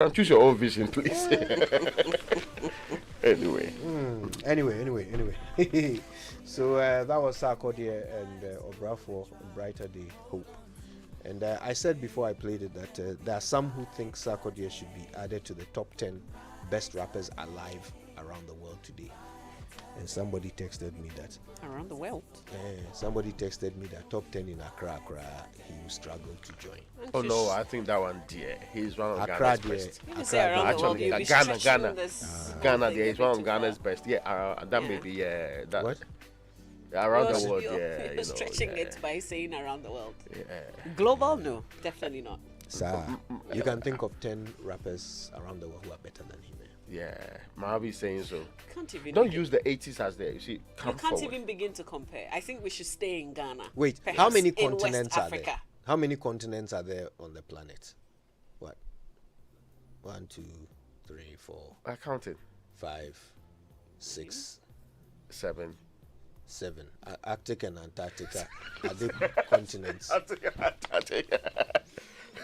And choose your own vision, please. Anyway. Anyway. So that was Sarkodie and Obrafo, Brighter Day Hope. And I said before I played it that there are some who think Sarkodie should be added to the top 10 best rappers alive around the world today. And somebody texted me that around the world. Somebody texted me that top 10 in Accra, he will struggle to join. Oh no, I think that one, dear. He's one of Accra, Ghana's best. Actually, Ghana, dear. He's one of Ghana's best. Yeah, that may be that. What? Around the world, you're stretching it by saying around the world. Yeah. Global, no, definitely not. Sir, you can think of 10 rappers around the world who are better than him. Yeah, Mamavi saying so. Don't use the 80s as there. You see, you can't even begin to compare. I think we should stay in Ghana. Wait, how many continents are there? How many continents are there on the planet? What? 1, 2, 3, 4. I counted. 5, 6, 7. Arctic and Antarctica are they continents? Antarctica.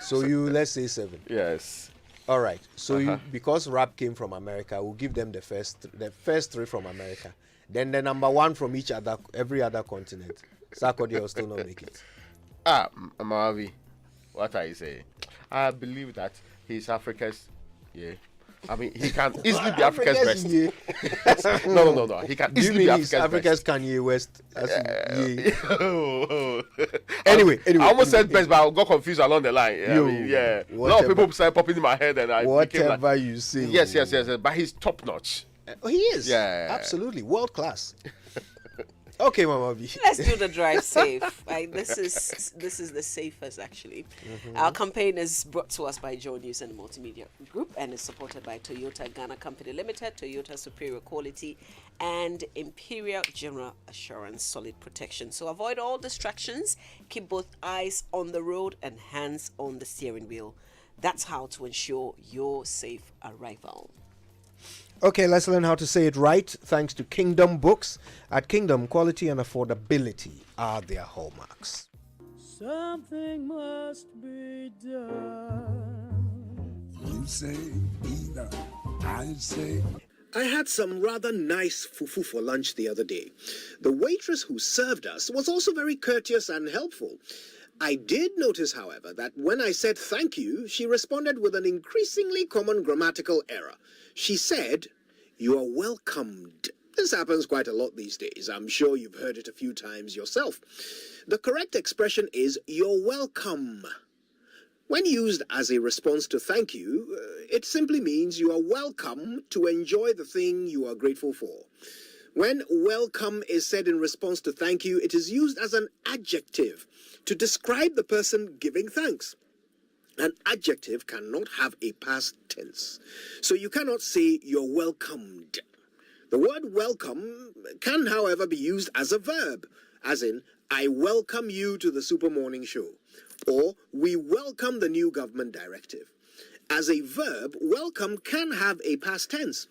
So let's say 7. Yes. All right. So because rap came from America, we'll give them the first 3 from America. Then the number 1 from every other continent. Sarkodie will still not make it. Mamavi, what are you saying? I believe that he's Africa's. Yeah. I mean, he can easily be Africa's best. No. He can easily be Africa's Kanye West. Anyway. I almost said best, but I got confused along the line. A lot of people started popping in my head, and whatever you say. Yes. But he's top notch. He is. Yeah. Absolutely. World class. Okay, Mamavi. Let's do the drive safe. This is the safest, actually. Our campaign is brought to us by Joe News and Multimedia Group and is supported by Toyota Ghana Company Limited, Toyota Superior Quality, and Imperial General Assurance Solid Protection. So avoid all distractions. Keep both eyes on the road and hands on the steering wheel. That's how to ensure your safe arrival. Okay, let's learn how to say it right. Thanks to Kingdom Books. At Kingdom, quality and affordability are their hallmarks. Something must be done. You say either, I say. I had some rather nice fufu for lunch the other day. The waitress who served us was also very courteous and helpful. I did notice, however, that when I said thank you, she responded with an increasingly common grammatical error. She said, "You are welcomed." This happens quite a lot these days. I'm sure you've heard it a few times yourself. The correct expression is, "You're welcome." When used as a response to thank you, it simply means you are welcome to enjoy the thing you are grateful for. When welcome is said in response to thank you, it is used as an adjective to describe the person giving thanks. An adjective cannot have a past tense, so you cannot say you're welcomed. The word welcome can, however, be used as a verb, as in, I welcome you to the Super Morning Show, or we welcome the new government directive. As a verb, welcome can have a past tense.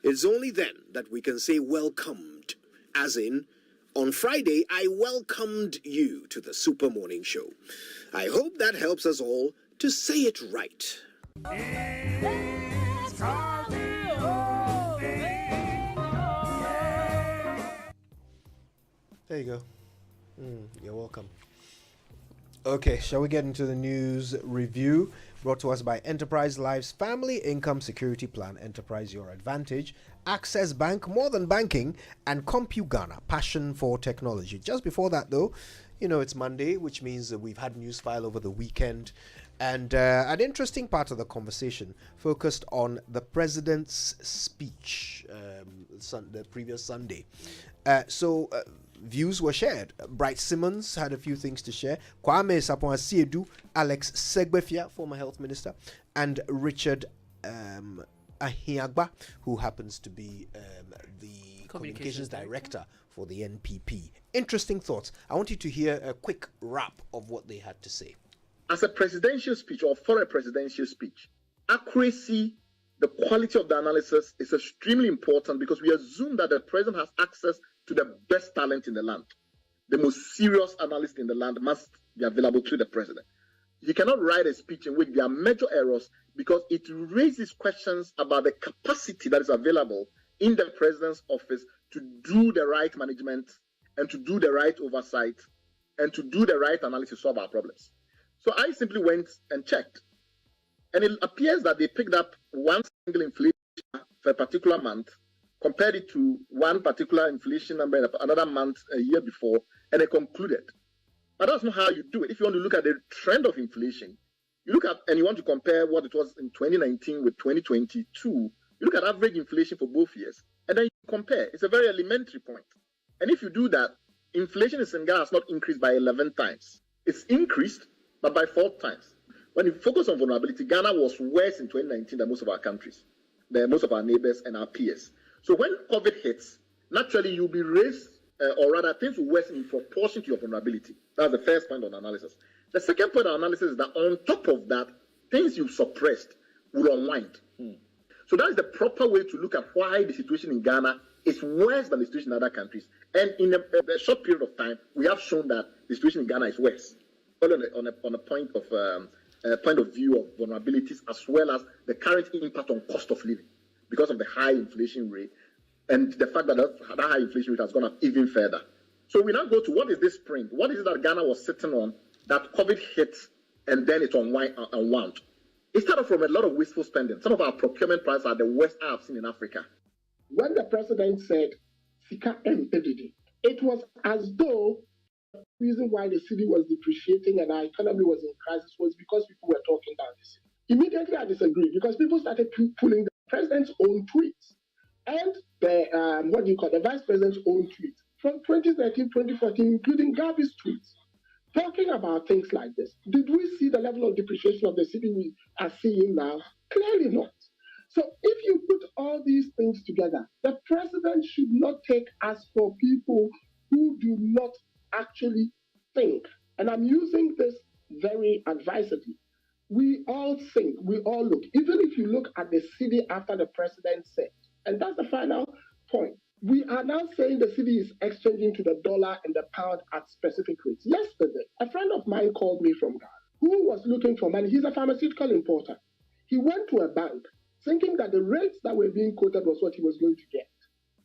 It's only then that we can say welcomed, as in, on Friday, I welcomed you to the Super Morning Show. I hope that helps us all to say it right. There you go. You're welcome. Okay, shall we get into the news review? Brought to us by Enterprise Life's Family Income Security Plan, Enterprise Your Advantage, Access Bank, More Than Banking, and CompuGhana, Passion for Technology. Just before that, though, it's Monday, which means that we've had news file over the weekend. And an interesting part of the conversation focused on the president's speech the previous Sunday. So views were shared. Bright Simmons had a few things to share. Kwame Sapon-Asiedu, Alex Segbefia, former health minister, and Richard Ahiagba, who happens to be the communications director for the NPP. Interesting thoughts. I want you to hear a quick wrap of what they had to say. As a presidential speech or for a presidential speech, accuracy, the quality of the analysis is extremely important because we assume that the president has access to the best talent in the land. The most serious analyst in the land must be available to the president. he cannot write a speech in which there are major errors because it raises questions about the capacity that is available in the president's office to do the right management and to do the right oversight and to do the right analysis to solve our problems. So I simply went and checked. And it appears that they picked up one single inflation for a particular month, compared it to one particular inflation number in another month a year before, and they concluded. But that's not how you do it. If you want to look at the trend of inflation, you look at and you want to compare what it was in 2019 with 2022, you look at average inflation for both years, and then you compare. It's a very elementary point. And if you do that, inflation in Ghana has not increased by 11 times. It's increased, but by 4 times. When you focus on vulnerability, Ghana was worse in 2019 than most of our countries, than most of our neighbors and our peers. So when COVID hits, naturally you'll be raised, or rather things will worsen in proportion to your vulnerability. That's the first point on analysis. The second point of analysis is that on top of that, things you've suppressed will unwind. So that's the proper way to look at why the situation in Ghana is worse than the situation in other countries. And in a short period of time, we have shown that the situation in Ghana is worse. On a point of view of vulnerabilities, as well as the current impact on cost of living because of the high inflation rate and the fact that that high inflation rate has gone up even further. So we now go to what is this spring? What is it that Ghana was sitting on that COVID hit and then it unwound? It started from a lot of wasteful spending. Some of our procurement prices are the worst I have seen in Africa. When the president said, Sika MPDD, it was as though the reason why the city was depreciating and our economy was in crisis was because people were talking down the city. Immediately I disagreed because people started pulling the president's own tweets and the vice president's own tweets from 2013, 2014, including Gavi's tweets, talking about things like this. Did we see the level of depreciation of the city we are seeing now? Clearly not. So if you put all these things together, the president should not take us for people who do not actually think. And I'm using this very advisedly. We all think, we all look. Even if you look at the city after the president said, and that's the final point. We are now saying the city is exchanging to the dollar and the pound at specific rates. Yesterday, a friend of mine called me from Ghana who was looking for money. He's a pharmaceutical importer. He went to a bank thinking that the rates that were being quoted was what he was going to get.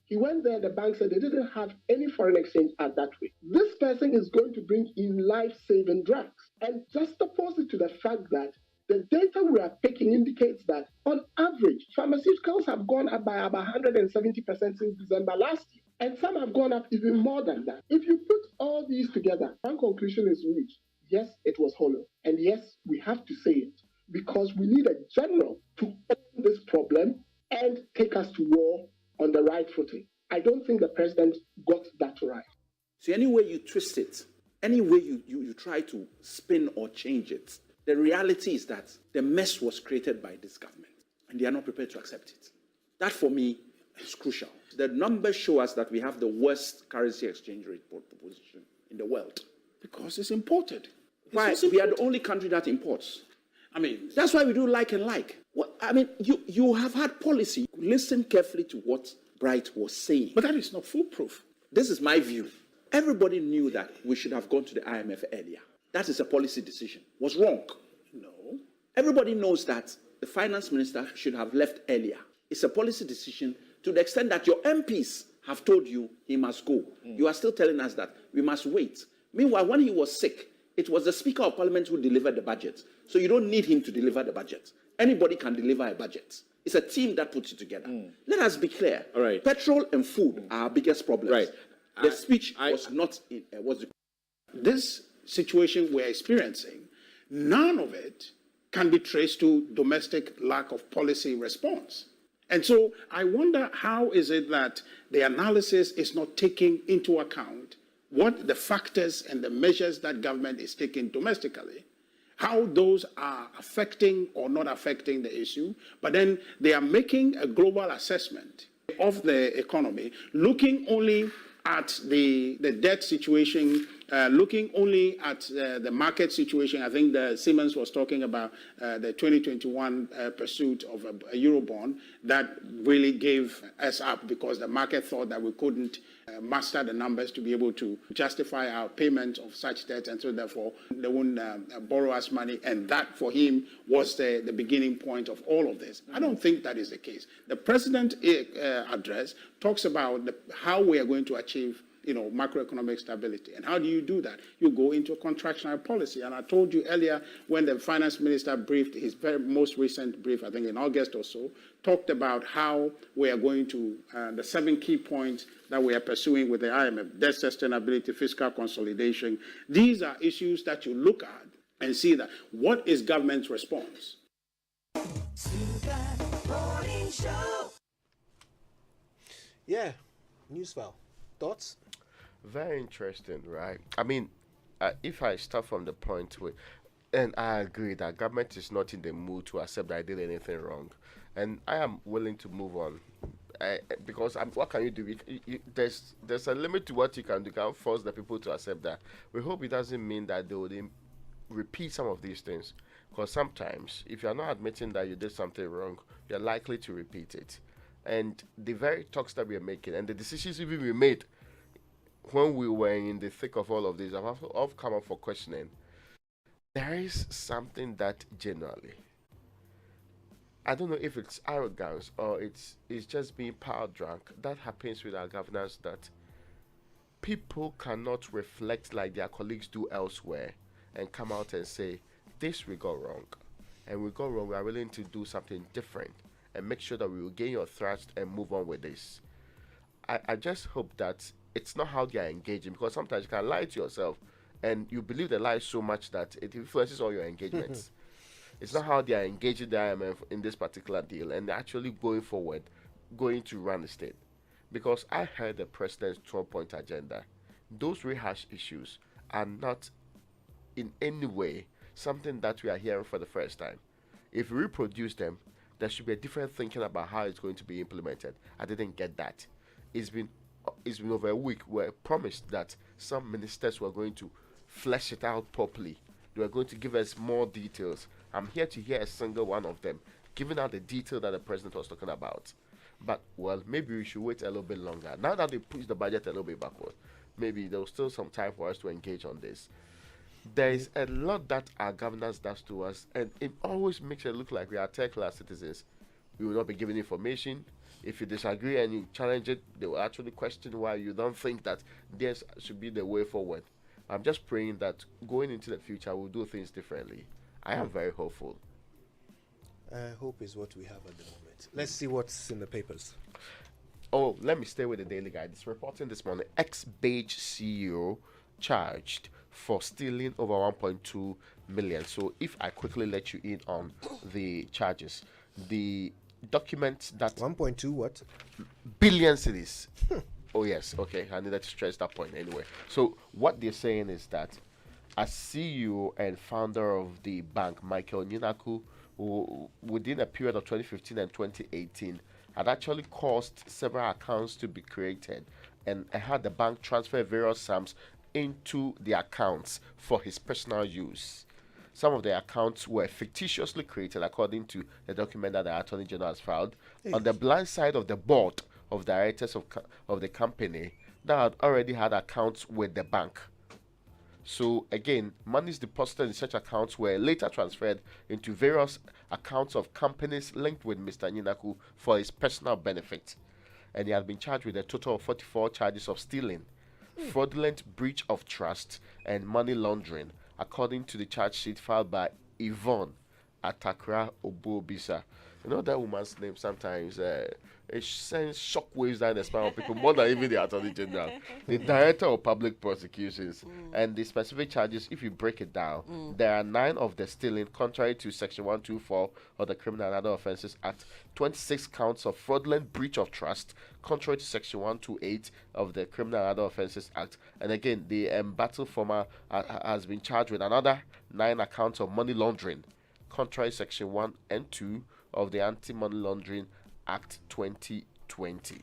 He went there, the bank said they didn't have any foreign exchange at that rate. This person is going to bring in life-saving drugs. And juxtapose it to the fact that the data we are picking indicates that, on average, pharmaceuticals have gone up by about 170% since December last year. And some have gone up even more than that. If you put all these together, one conclusion is reached. Yes, it was hollow. And yes, we have to say it. Because we need a general to own this problem and take us to war on the right footing. I don't think the president got that right. So any way you twist it, any way you try to spin or change it, the reality is that the mess was created by this government, and they are not prepared to accept it. That, for me, is crucial. The numbers show us that we have the worst currency exchange rate position in the world. Because it's imported. Why? We are the only country that imports. I mean, that's why we do like and like. Well, I mean, you have had policy. Listen carefully to what Bright was saying. But that is not foolproof. This is my view. Everybody knew that we should have gone to the IMF earlier. That is a policy decision. Was wrong? No. Everybody knows that the finance minister should have left earlier. It's a policy decision to the extent that your MPs have told you he must go. You are still telling us that we must wait. Meanwhile, when he was sick, it was the Speaker of Parliament who delivered the budget. So you don't need him to deliver the budget. Anybody can deliver a budget. It's a team that puts it together. Let us be clear. All right. Petrol and food are our biggest problems. Right. The speech was not... This situation we're experiencing, none of it can be traced to domestic lack of policy response. And so I wonder, how is it that the analysis is not taking into account what the factors and the measures that government is taking domestically, how those are affecting or not affecting the issue, but then they are making a global assessment of the economy, looking only at the debt situation looking only at the market situation. I think the Siemens was talking about the 2021 pursuit of a Eurobond that really gave us up because the market thought that we couldn't master the numbers to be able to justify our payment of such debt, and so therefore they wouldn't borrow us money. And that for him was the beginning point of all of this. I don't think that is the case. The president address talks about how we are going to achieve macroeconomic stability. And how do you do that? You go into a contractionary policy. And I told you earlier when the finance minister briefed his very most recent brief, I think in August or so, talked about how we are going to, the 7 key points that we are pursuing with the IMF, debt sustainability, fiscal consolidation. These are issues that you look at and see that what is government's response? Yeah, news file. Thoughts? Very interesting, right? I mean, if I start from the point where, and I agree that government is not in the mood to accept that I did anything wrong, and I am willing to move on, because what can you do? There's a limit to what you can do. You can't force the people to accept that. We hope it doesn't mean that they would repeat some of these things, because sometimes if you're not admitting that you did something wrong, you're likely to repeat it. And the very talks that we are making and the decisions even we made when we were in the thick of all of this have come up for questioning. There is something that generally, I don't know if it's arrogance or it's just being power drunk, that happens with our governance, that people cannot reflect like their colleagues do elsewhere and come out and say, this we got wrong. And we got wrong, we are willing to do something different and make sure that we will gain your trust and move on with this. I just hope that it's not how they are engaging, because sometimes you can lie to yourself and you believe the lie so much that it influences all your engagements. It's not how they are engaging the IMF in this particular deal and actually going forward, going to run the state. Because I heard the president's 12-point agenda. Those rehash issues are not in any way something that we are hearing for the first time. If we reproduce them, there should be a different thinking about how it's going to be implemented. I didn't get that. It's been over a week. We're promised that some ministers were going to flesh it out properly. They were going to give us more details. I'm here to hear a single one of them, giving out the detail that the president was talking about. But, well, maybe we should wait a little bit longer. Now that they pushed the budget a little bit backward, maybe there's still some time for us to engage on this. There is a lot that our governance does to us, and it always makes it look like we are third-class citizens. We will not be given information. If you disagree and you challenge it, they will actually question why you don't think that this should be the way forward. I'm just praying that going into the future, we'll do things differently. I am very hopeful. Hope is what we have at the moment. Let's see what's in the papers. Oh, let me stay with the Daily Guide. It's reporting this morning, ex-Beige CEO charged for stealing over 1.2 million. So if I quickly let you in on the charges, the document that 1.2 what? Billion cities. Oh yes, okay. I needed to stress that point anyway. So what they're saying is that as CEO and founder of the bank, Michael Nyinaku, who within a period of 2015 and 2018 had actually caused several accounts to be created and had the bank transfer various sums into the accounts for his personal use. Some of the accounts were fictitiously created according to the document that the Attorney General has filed on the blind side of the board of directors of the company that had already had accounts with the bank. So again, monies deposited in such accounts were later transferred into various accounts of companies linked with Mr. Nyinaku for his personal benefit. And he has been charged with a total of 44 charges of stealing, fraudulent breach of trust, and money laundering, according to the charge sheet filed by Yvonne at Acquah Obobisa. You know that woman's name sometimes it sends shockwaves down the spine of people more than even the Attorney General, the Director of Public Prosecutions. And the specific charges, if you break it down, there are 9 of the stealing, contrary to Section 124 of the Criminal and Other Offences Act, 26 counts of fraudulent breach of trust, contrary to Section 128 of the Criminal and Other Offences Act. And again, the battle former has been charged with another 9 accounts of money laundering, contrary to Section 1 and 2 of the Anti-Money Laundering Act 2020.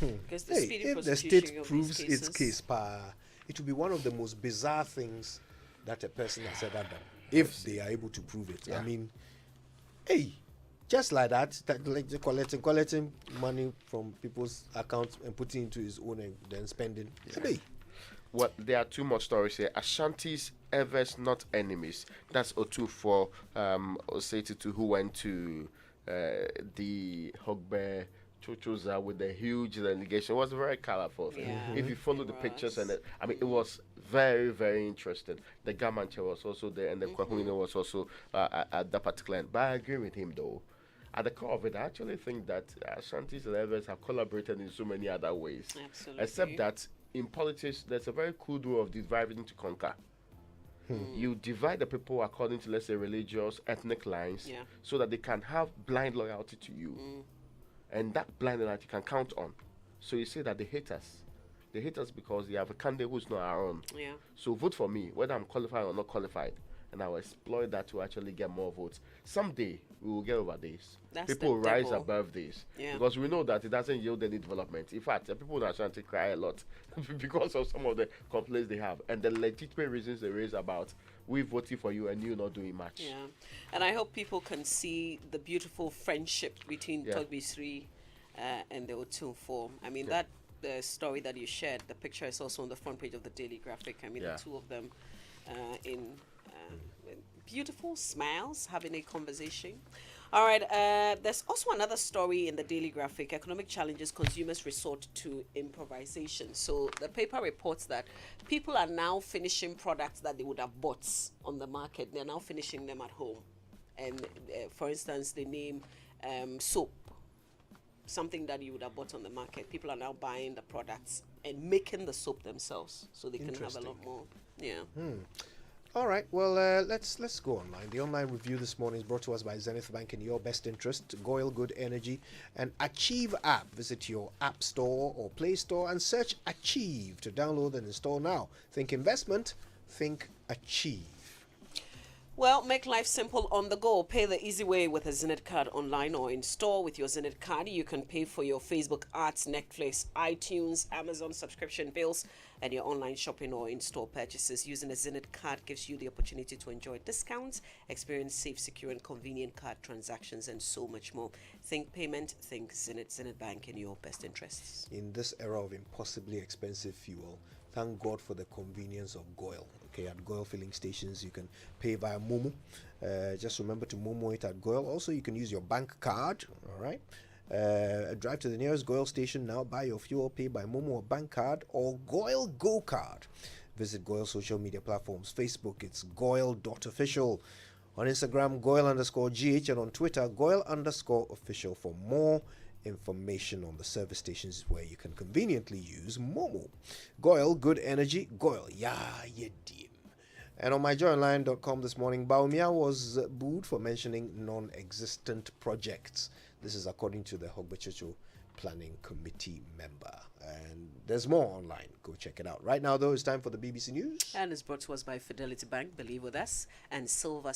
Because the speedy if the prosecution state of proves these its cases, case, it will be one of the most bizarre things that a person has ever done, if they are able to prove it. Yeah. I mean, hey, just like that, like collecting money from people's accounts and putting into his own and then spending. Hey. Well, there are too much stories here. Ashanti's Evers not enemies. That's O2 for Osei who went to the Hogbe Chochoza with the huge delegation. It was very colorful. Yeah, If you follow it the pictures was. and it was very, very interesting. The Gamanche was also there and the Kwahunina was also at that particular end. But I agree with him though. At the core of it, I actually think that Ashanti's and Evers have collaborated in so many other ways. Absolutely. Except that in politics, there's a very cool rule of dividing to conquer. You divide the people according to, let's say, religious, ethnic lines, Yeah. so that they can have blind loyalty to you. And that blind loyalty you can count on. So you say that they hate us. They hate us because they have a candidate who's not our own. Yeah. So vote for me, whether I'm qualified or not qualified. And I will exploit that to actually get more votes. Someday, we will get over this. That's People the will rise devil. above this. Yeah. Because we know that it doesn't yield any development. In fact, the people in Ashanti cry a lot because of some of the complaints they have. And the legitimate reasons they raise about, we voting for you and you not doing much. Yeah, and I hope people can see the beautiful friendship between Yeah. Togbi 3 and the O2-4. I mean, that the story that you shared, the picture is also on the front page of the Daily Graphic. I mean, Yeah. the two of them in beautiful smiles, having a conversation. All right, there's also another story in the Daily Graphic. Economic challenges, consumers resort to improvisation. So the paper reports that people are now finishing products that they would have bought on the market. They're now finishing them at home. And for instance, they name soap, something that you would have bought on the market. People are now buying the products and making the soap themselves, so they can have a lot more. Yeah. All right, well, let's go online. The online review this morning is brought to us by Zenith Bank in your best interest, Goyle Good Energy, and Achieve app. Visit your app store or Play Store and search Achieve to download and install now. Think investment, think Achieve. Well, make life simple on the go. Pay the easy way with a Zenith card online or in store. With your Zenith card, you can pay for your Facebook ads, Netflix, iTunes, Amazon subscription bills, and your online shopping or in-store purchases. Using a Zenith card gives you the opportunity to enjoy discounts, experience safe, secure, and convenient card transactions, and so much more. Think payment, think Zenith. Zenith Bank in your best interests. In this era of impossibly expensive fuel, thank God for the convenience of Goyle. Okay, at Goyle filling stations, you can pay via Momo. Just remember to Momo it at Goyle. Also, you can use your bank card. All right. Drive to the nearest Goyle station now. Buy your fuel, pay by Momo or bank card or Goyle Go Card. Visit Goyle social media platforms. Facebook, it's Goyle.official. On Instagram, Goyle_GH, and on Twitter, Goyle_official for more information on the service stations where you can conveniently use Momo. Goyle Good Energy, Goyle Ya Yedim. And on myjoyonline.com this morning, Baumia was booed for mentioning non-existent projects. This is according to the Hogbechocho Planning Committee member. And there's more online. Go check it out. Right now, though, it's time for the BBC News. And it's brought to us by Fidelity Bank, believe with us, and Silver